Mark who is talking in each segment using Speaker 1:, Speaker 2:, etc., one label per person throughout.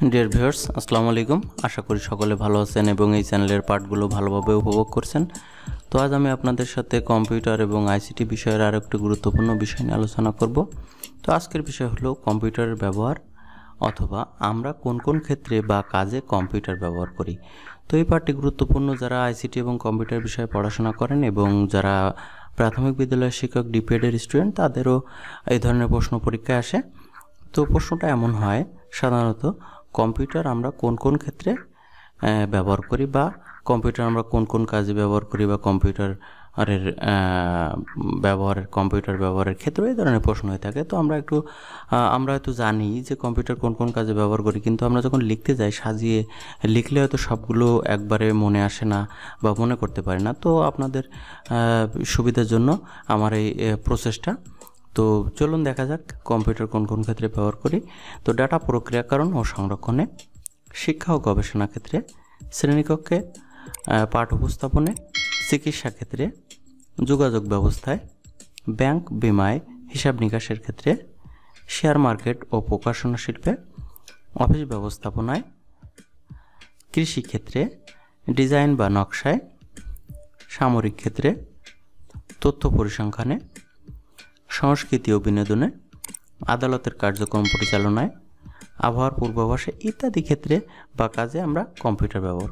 Speaker 1: Dear viewers, আসসালামু আলাইকুম। আশা করি সকলে ভালো আছেন এবং এই চ্যানেলের পার্টগুলো ভালোভাবে উপভোগ করছেন। তো আজ আমি আপনাদের সাথে কম্পিউটার এবং আইসিটি বিষয়ের আরও একটি গুরুত্বপূর্ণ বিষয় নিয়ে আলোচনা করব। তো আজকের বিষয় হলো কম্পিউটারের ব্যবহার, অথবা আমরা কোন কোন ক্ষেত্রে বা কাজে কম্পিউটার ব্যবহার করি। তো এই পার্টটি গুরুত্বপূর্ণ যারা আইসিটি এবং কম্পিউটার বিষয়ে পড়াশোনা করেন এবং যারা প্রাথমিক বিদ্যালয়ের শিক্ষক ডিপিএডের স্টুডেন্ট, তাদেরও এই ধরনের প্রশ্ন পরীক্ষায় আসে। তো প্রশ্নটা এমন হয়, সাধারণত কম্পিউটার আমরা কোন কোন ক্ষেত্রে ব্যবহার করি, বা কম্পিউটার আমরা কোন কোন কাজে ব্যবহার করি, বা কম্পিউটার ব্যবহারের ক্ষেত্রে এই ধরনের প্রশ্ন হয়ে থাকে। তো আমরা হয়তো জানি যে কম্পিউটার কোন কোন কাজে ব্যবহার করি, কিন্তু আমরা যখন লিখতে যাই সাজিয়ে লিখলে হয়তো সবগুলো একবারে মনে আসে না বা মনে করতে পারি না। তো আপনাদের সুবিধার জন্য আমার এই প্রসেসটা। তো চলুন দেখা যাক কম্পিউটার কোন কোন ক্ষেত্রে ব্যবহার করি। তো ডাটা প্রক্রিয়াকরণ ও সংরক্ষণে, শিক্ষা ও গবেষণা ক্ষেত্রে, শ্রেণীকক্ষে পাঠ উপস্থাপনে, চিকিৎসা ক্ষেত্রে, যোগাযোগ ব্যবস্থায়, ব্যাংক বিমায়, হিসাব নিকাশের ক্ষেত্রে, শেয়ার মার্কেট ও প্রকাশনা শিল্পে, অফিস ব্যবস্থাপনায়, কৃষি ক্ষেত্রে, ডিজাইন বা নকশায়, সামরিক ক্ষেত্রে, তথ্য পরিসংখ্যানে, সংস্কৃতি ও বিনোদনে, আদালতের কার্যক্রম পরিচালনায়, আবহাওয়ার পূর্বাভাসে ইত্যাদি ক্ষেত্রে বা কাজে আমরা কম্পিউটার ব্যবহার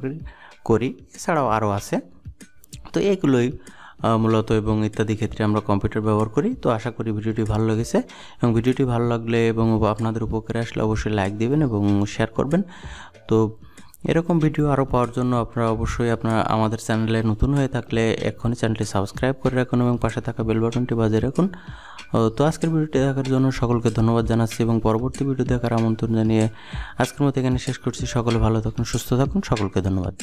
Speaker 1: করি। এছাড়াও আরও আছে। তো এগুলোই মূলত এবং ইত্যাদি ক্ষেত্রে আমরা কম্পিউটার ব্যবহার করি। তো আশা করি ভিডিওটি ভালো লেগেছে, এবং ভিডিওটি ভালো লাগলে এবং আপনাদের উপকারে আসলে অবশ্যই লাইক দেবেন এবং শেয়ার করবেন। তো এরকম ভিডিও আরও পাওয়ার জন্য আপনারা অবশ্যই আমাদের চ্যানেলে নতুন হয়ে থাকলে এখনই চ্যানেলটি সাবস্ক্রাইব করে রাখুন এবং পাশে থাকা বেল বাটনটি বাজিয়ে রাখুন। তো আজকের ভিডিওটি দেখার জন্য সকলকে ধন্যবাদ জানাচ্ছি এবং পরবর্তী ভিডিও দেখার আমন্ত্রণ জানিয়ে আজকের মতো এখানে শেষ করছি। সকলে ভালো থাকুন, সুস্থ থাকুন, সকলকে ধন্যবাদ।